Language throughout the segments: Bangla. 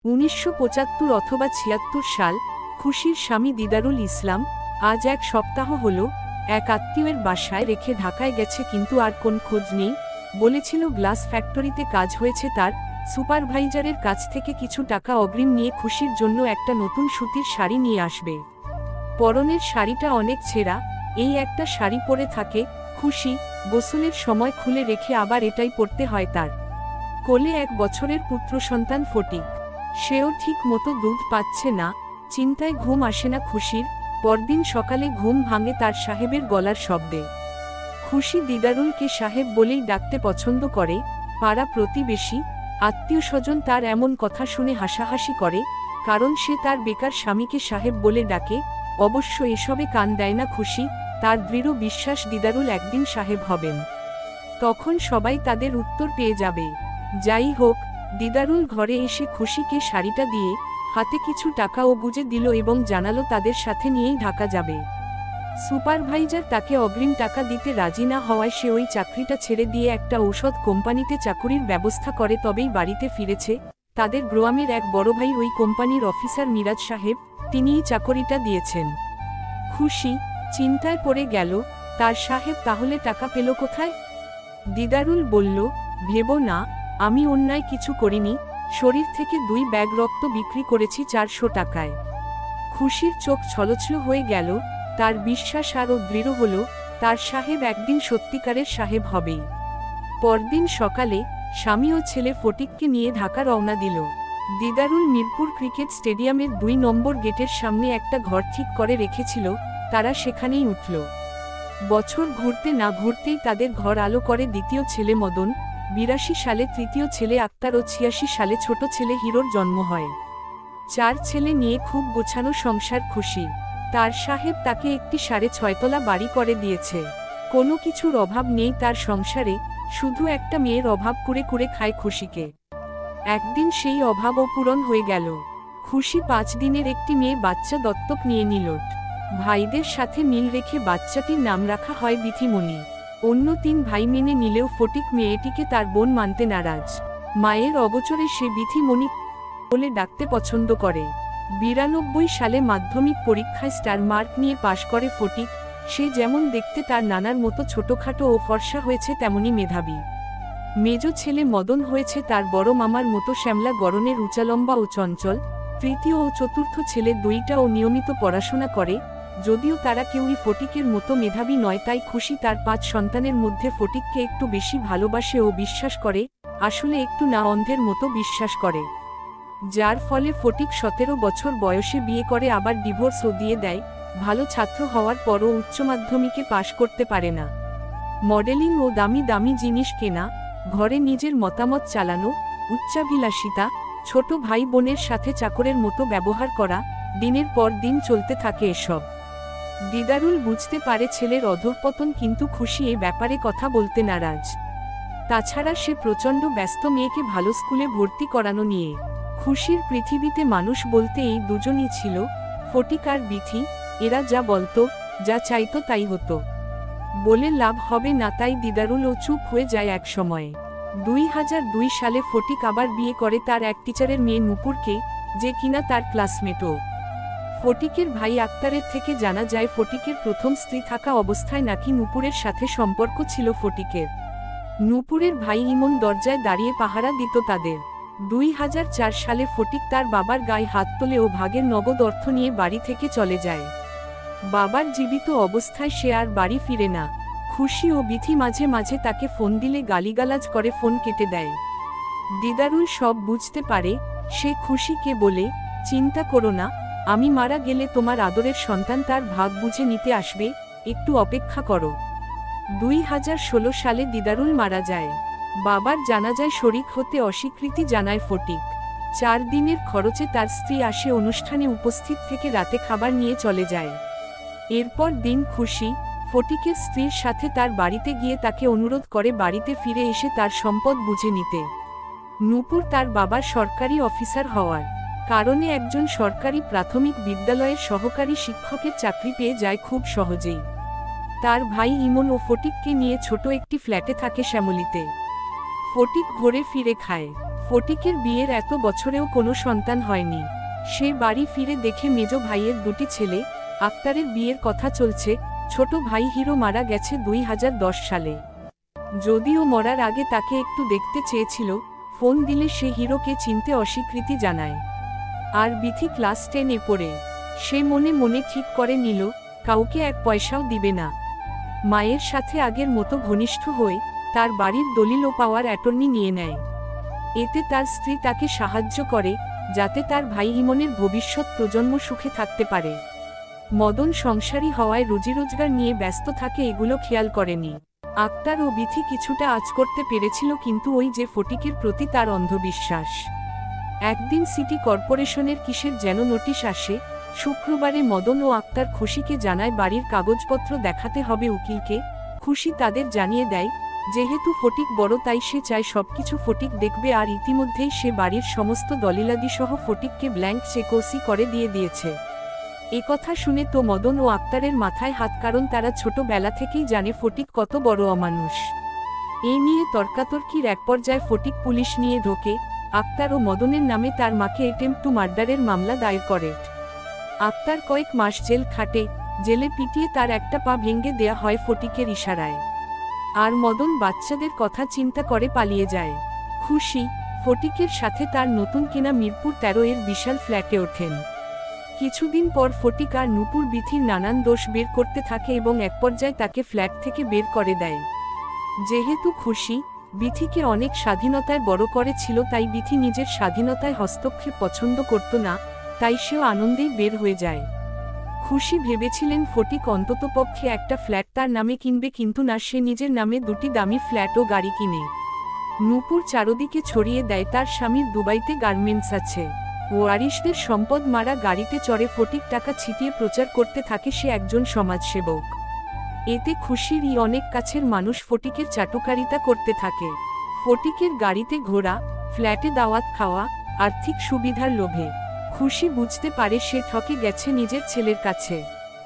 1975 অথবা 76 সাল। খুশির স্বামী দিদারুল ইসলাম আজ এক সপ্তাহ হল এক আত্মীয়ের বাসায় রেখে ঢাকায় গেছে, কিন্তু আর কোন খোঁজ নেই। বলেছিল গ্লাস ফ্যাক্টরিতে কাজ হয়েছে তার। সুপারভাইজারের কাছ থেকে কিছু টাকা অগ্রিম নিয়ে খুশির জন্য একটা নতুন সুতির শাড়ি নিয়ে আসবে। পরনের শাড়িটা অনেক ছেঁড়া, এই একটা শাড়ি পরে থাকে খুশি। গোসলের সময় খুলে রেখে আবার এটাই পরতে হয় তার। কোলে 1 বছরের পুত্র সন্তান ফটিক, সেও ঠিক মতো দুধ পাচ্ছে না। চিন্তায় ঘুম আসে না খুশির। পরদিন সকালে ঘুম ভাঙে তার সাহেবের গলার শব্দে। খুশি দিদারুলকে সাহেব বলেই ডাকতে পছন্দ করে। পাড়া প্রতিবেশী, আত্মীয় স্বজন তার এমন কথা শুনে হাসাহাসি করে, কারণ সে তার বেকার স্বামীকে সাহেব বলে ডাকে। অবশ্য এসবে কান দেয় না খুশি। তার দৃঢ় বিশ্বাস দিদারুল একদিন সাহেব হবেন, তখন সবাই তাদের উত্তর পেয়ে যাবে। যাই হোক, দিদারুল ঘরে এসে খুশিকে শাড়িটা দিয়ে হাতে কিছু টাকা ও গুজে দিল এবং জানালো তাদের সাথে নিয়েই ঢাকা যাবে। সুপারভাইজার তাকে অগ্রিম টাকা দিতে রাজি না হওয়ায় সে ওই চাকরিটা ছেড়ে দিয়ে একটা ঔষধ কোম্পানিতে চাকুরির ব্যবস্থা করে তবেই বাড়িতে ফিরেছে। তাদের গ্রামের এক বড় ভাই ওই কোম্পানির অফিসার মিরাজ সাহেব, তিনিই চাকরিটা দিয়েছেন। খুশি চিন্তায় পড়ে গেল, তার সাহেব তাহলে টাকা পেল কোথায়? দিদারুল বলল, ভেবো না, আমি অন্যায় কিছু করিনি। শরীর থেকে 2 ব্যাগ রক্ত বিক্রি করেছি 400 টাকায়। খুশির চোখ ছলছল হয়ে গেল। তার বিশ্বাস আরও দৃঢ় হল, তার সাহেব একদিন সত্যিকারের সাহেব হবেই। পরদিন সকালে স্বামী ও ছেলে ফটিককে নিয়ে ঢাকা রওনা দিল। দিদারুল মিরপুর ক্রিকেট স্টেডিয়ামের 2 নম্বর গেটের সামনে একটা ঘর ঠিক করে রেখেছিল, তারা সেখানেই উঠল। বছর ঘুরতে না ঘুরতেই তাদের ঘর আলো করে দ্বিতীয় ছেলে মদন। 82 সালে তৃতীয় ছেলে আক্তার ও 86 সালে ছোট ছেলে হিরোর জন্ম হয়। 4 ছেলে নিয়ে খুব গোছানো সংসার খুশি। তার সাহেব তাকে একটি 6.5 তলা বাড়ি করে দিয়েছে। কোনো কিছুর অভাব নেই তার সংসারে, শুধু একটা মেয়ের অভাব কুরে কুরে খায় খুশিকে। একদিন সেই অভাবও পূরণ হয়ে গেল। খুশি 5 দিনের একটি মেয়ে বাচ্চা দত্তক নিয়ে নিল। ভাইদের সাথে মিল রেখে বাচ্চাটির নাম রাখা হয় বিথিমণি। অন্য 3 ভাই মেনে নিলেও ফটিক মেয়েটিকে তার বোন মানতে নারাজ। মায়ের অগোচরে সে বিথিমণি বলে ডাকতে পছন্দ করে। 92 সালে মাধ্যমিক পরীক্ষায় স্টার মার্ক নিয়ে পাশ করে ফটিক। সে যেমন দেখতে তার নানার মতো ছোটখাটো ও ফর্সা হয়েছে, তেমনি মেধাবী। মেজ ছেলে মদন হয়েছে তার বড় মামার মতো শ্যামলা গড়নের উঁচালম্বা ও চঞ্চল। তৃতীয় ও চতুর্থ ছেলে 2টাও নিয়মিত পড়াশোনা করে, যদিও তারা কেউই ফটিকের মতো মেধাবী নয়। তাই খুশি তার 5 সন্তানের মধ্যে ফটিককে একটু বেশি ভালোবাসে ও বিশ্বাস করে, আসলে একটু না অন্ধের মতো বিশ্বাস করে। যার ফলে ফটিক 17 বছর বয়সে বিয়ে করে, আবার ডিভোর্সও দিয়ে দেয়। ভালো ছাত্র হওয়ার পরও উচ্চ মাধ্যমিকে পাশ করতে পারে না। মডেলিং ও দামি দামি জিনিস কেনা, ঘরে নিজের মতামত চালানো, উচ্চাভিলাষিতা, ছোট ভাই বোনের সাথে চাকরের মতো ব্যবহার করা, দিনের পর দিন চলতে থাকে এসব। দিদারুল বুঝতে পারে ছেলের অধঃপতন, কিন্তু খুশি এ ব্যাপারে কথা বলতে নারাজ। তাছাড়া সে প্রচণ্ড ব্যস্ত মেয়েকে ভালো স্কুলে ভর্তি করানো নিয়ে। খুশির পৃথিবীতে মানুষ বলতে এই দুজনই ছিল, ফটিক আর বিথি। এরা যা বলতো, যা চাইতো তাই হতো। বলে লাভ হবে না, তাই দিদারুলও চুপ হয়ে যায় এক সময়ে। 2002 সালে ফটিক আবার বিয়ে করে তার এক টিচারের মেয়ে নূপুরকে, যে কিনা তার ক্লাসমেটও। ফটিকের ভাই আক্তারের থেকে জানা যায় ফটিকের প্রথম স্ত্রী থাকা অবস্থায় নাকি নূপুরের সাথে সম্পর্ক ছিল ফটিকের। নূপুরের ভাই ইমন দরজায় দাঁড়িয়ে পাহারা দিত তাদের। 2004 সালে ফটিক তার বাবার গায়ে হাত তোলে ও ভাগের নগদ অর্থ নিয়ে বাড়ি থেকে চলে যায়। বাবার জীবিত অবস্থায় সে আর বাড়ি ফিরে না। খুশি ও বিথি মাঝে মাঝে তাকে ফোন দিলে গালিগালাজ করে ফোন কেটে দেয়। দিদারুল সব বুঝতে পারে। সে খুশিকে বলে, চিন্তা করো না, আমি মারা গেলে তোমার আদরের সন্তান তার ভাগ বুঝে নিতে আসবে, একটু অপেক্ষা করো। 2016 সালে দিদারুল মারা যায়। বাবার জানাজায় শরিক হতে অস্বীকৃতি জানায় ফটিক। 4 দিনের খরচে তার স্ত্রী আসে, অনুষ্ঠানে উপস্থিত থেকে রাতে খাবার নিয়ে চলে যায়। এরপর দিন খুশি ফটিকের স্ত্রীর সাথে তার বাড়িতে গিয়ে তাকে অনুরোধ করে বাড়িতে ফিরে এসে তার সম্পদ বুঝে নিতে। নূপুর তার বাবার সরকারি অফিসার হওয়ার কারণে একজন সরকারি প্রাথমিক বিদ্যালয়ের সহকারী শিক্ষকের চাকরি পেয়ে যায় খুব সহজেই। তার ভাই ইমন ও ফটিককে নিয়ে ছোট একটি ফ্ল্যাটে থাকে শ্যামলীতে। ফটিক ঘুরে ফিরে খায়। ফটিকের বিয়ের এত বছরেও কোনো সন্তান হয়নি। সে বাড়ি ফিরে দেখে মেজ ভাইয়ের দুটি ছেলে। আক্তারের বিয়ের কথা চলছে, ছোট ভাই হিরো মারা গেছে 2010 সালে। যদিও মরার আগে তাকে একটু দেখতে চেয়েছিল, ফোন দিলে সে হিরোকে চিনতে অস্বীকৃতি জানায়। আর বিথি ক্লাস 10-এ পড়ে। সে মনে মনে ঠিক করে নিল কাউকে এক পয়সাও দিবে না। মায়ের সাথে আগের মতো ঘনিষ্ঠ হয়ে তার বাড়ির দলিল ও পাওয়ার অ্যাটর্নি নিয়ে নেয়। এতে তার স্ত্রী তাকে সাহায্য করে, যাতে তার ভাই ইমনের ভবিষ্যৎ প্রজন্ম সুখে থাকতে পারে। মদন সংসারী হওয়ায় রুজিরোজগার নিয়ে ব্যস্ত থাকে, এগুলো খেয়াল করেনি। আক্তার ও বিথি কিছুটা আঁচ করতে পেরেছিল, কিন্তু ওই যে ফটিকের প্রতি তার অন্ধবিশ্বাস। একদিন সিটি কর্পোরেশনের কিসের যেন নোটিশ আসে। শুক্রবারে মদন ও আক্তার খুশিকে জানায় বাড়ির কাগজপত্র দেখাতে হবে উকিলকে। খুশি তাদের জানিয়ে দেয় যেহেতু ফটিক বড় তাই সে চায় সবকিছু ফটিক দেখবে, আর ইতিমধ্যেই সে বাড়ির সমস্ত দলিলাদি সহ ফটিককে ব্ল্যাঙ্ক চেকওসি করে দিয়েছে। একথা শুনে তো মদন ও আক্তারের মাথায় হাত, কারণ তারা ছোটবেলা থেকেই জানে ফটিক কত বড় অমানুষ। এই নিয়ে তর্কাতর্কির এক পর্যায়ে ফটিক পুলিশ নিয়ে ঢোকে। আক্তার ও মদনের নামে তার মাকে অ্যাটেম্পট টু মার্ডারের মামলা দায়ের করে। আক্তার কয়েক মাস জেল খাটে। জেলে পিটিয়ে তার একটা পা ভেঙে দেয়া হয় ফটিকের ইশারায়। আর মদন বাচ্চাদের কথা চিন্তা করে পালিয়ে যায়। খুশি ফটিকের সাথে তার নতুন কেনা মিরপুর 13-এর বিশাল ফ্ল্যাটে ওঠেন। কিছুদিন পর ফটিক আর নূপুর বিথির নানান দোষ বের করতে থাকে এবং এক পর্যায়ে তাকে ফ্ল্যাট থেকে বের করে দেয়। যেহেতু খুশি বিথিকে অনেক স্বাধীনতায় বড় করেছিল, তাই বিথি নিজের স্বাধীনতায় হস্তক্ষেপ পছন্দ করত না, তাই সেও আনন্দেই বের হয়ে যায়। খুশি ভেবেছিলেন ফটিক অন্ততপক্ষে একটা ফ্ল্যাট তার নামে কিনবে, কিন্তু না, সে নিজের নামে দুটি দামি ফ্ল্যাট ও গাড়ি কিনে। নূপুর চারদিকে ছড়িয়ে দেয় তার স্বামীর দুবাইতে গার্মেন্টস আছে। ওয়ারিশদের সম্পদ মারা গাড়িতে চড়ে ফটিক টাকা ছিটিয়ে প্রচার করতে থাকে সে একজন সমাজসেবক। এতে খুশিরই অনেক কাছের মানুষ ফটিকের চাটুকারিতা করতে থাকে। ফটিকের গাড়িতে ঘোরা, ফ্ল্যাটে দাওয়াত খাওয়া, আর্থিক সুবিধার লোভে খুশি বুঝতে পারে সে ঠকে গেছে নিজের ছেলের কাছে।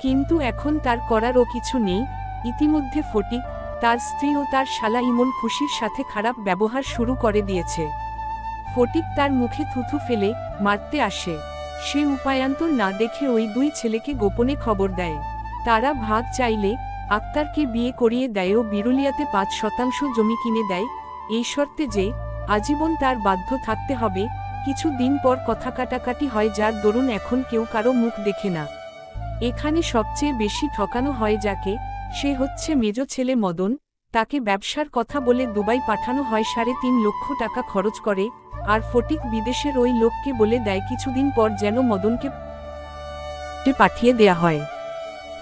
কিন্তু এখন তার করারও কিছু নেই। ইতিমধ্যে ফটিক, তার স্ত্রী ও তার শালা ইমন খুশির সাথে খারাপ ব্যবহার শুরু করে দিয়েছে। ফটিক তার মুখে থুথু ফেলে মারতে আসে। সে উপায়ান্তর না দেখে ওই দুই ছেলেকে গোপনে খবর দেয়। তারা ভাগ চাইলে আক্তারকে বিয়ে করিয়ে দেয় ও বিরুলিয়াতে 5% জমি কিনে দেয়, এই শর্তে যে আজীবন তার বাধ্য থাকতে হবে। কিছু দিন পর কথা কাটাকাটি হয়, যার দরুন এখন কেউ কারো মুখ দেখে না। এখানে সবচেয়ে বেশি ঠকানো হয় যাকে, সে হচ্ছে মেজ ছেলে মদন। তাকে ব্যবসার কথা বলে দুবাই পাঠানো হয়, 3.5 লক্ষ টাকা খরচ করে। আর ফটিক বিদেশের ওই লোককে বলে দেয় কিছুদিন পর যেন মদনকে পাঠিয়ে দেয়া হয়।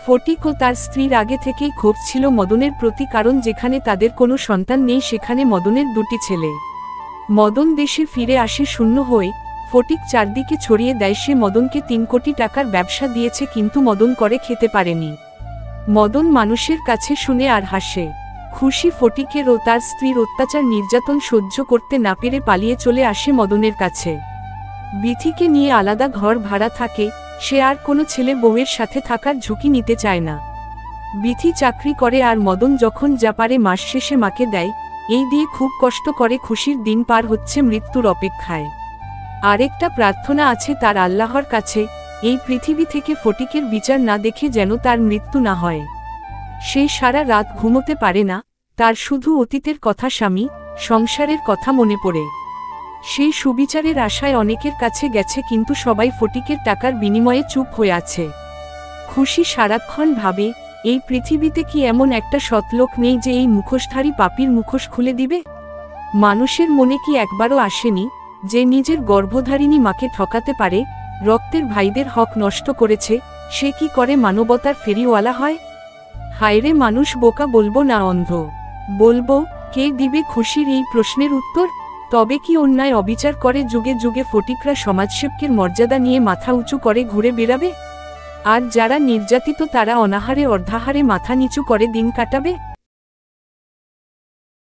ফটিক ও তার স্ত্রীর আগে থেকেই ক্ষোভ ছিল মদনের প্রতি, কারণ যেখানে তাদের কোনো সন্তান নেই সেখানে মদনের দুটি ছেলে। মদন দেশে ফিরে আসে শূন্য হয়ে। ফটিক চারদিকে ছড়িয়ে দেয় সে মদনকে 3 কোটি টাকার ব্যবসা দিয়েছে, কিন্তু মদন করে খেতে পারেনি। মদন মানুষের কাছে শুনে আর হাসে। খুশি ফটিকের ও তার স্ত্রীর অত্যাচার নির্যাতন সহ্য করতে না পেরে পালিয়ে চলে আসে মদনের কাছে। বিথিকে নিয়ে আলাদা ঘর ভাড়া থাকে। সে আর কোনো ছেলে বউয়ের সাথে থাকার ঝুঁকি নিতে চায় না। বিথি চাকরি করে আর মদন যখন যা পারে মাস শেষে মাকে দেয়। এই দিয়ে খুব কষ্ট করে খুশির দিন পার হচ্ছে মৃত্যুর অপেক্ষায়। আরেকটা প্রার্থনা আছে তার আল্লাহর কাছে, এই পৃথিবী থেকে ফটিকের বিচার না দেখে যেন তার মৃত্যু না হয়। সে সারা রাত ঘুমোতে পারে না, তার শুধু অতীতের কথা, স্বামী, সংসারের কথা মনে পড়ে। সেই সুবিচারের আশায় অনেকের কাছে গেছে, কিন্তু সবাই ফটিকের টাকার বিনিময়ে চুপ হয়ে আছে। খুশি সারাক্ষণ ভাবে, এই পৃথিবীতে কি এমন একটা সৎলোক নেই যে এই মুখোশধারী পাপীর মুখোশ খুলে দিবে? মানুষের মনে কি একবারও আসেনি যে নিজের গর্ভধারিণী মাকে ঠকাতে পারে, রক্তের ভাইদের হক নষ্ট করেছে, সে কি করে মানবতার ফেরিওয়ালা হয়? হায়রে মানুষ বোকা, বলবো না অন্ধ? বলবো, কে দিবে খুশির এই প্রশ্নের উত্তর? তবে কি অন্যায় অবিচার করে যুগে যুগে ফটিকরা সমাজসেবকের মর্যাদা নিয়ে মাথা উঁচু করে ঘুরে বেড়াবে? আর যারা নির্যাতিত তারা অনাহারে অর্ধাহারে মাথা নিচু করে দিন কাটাবে?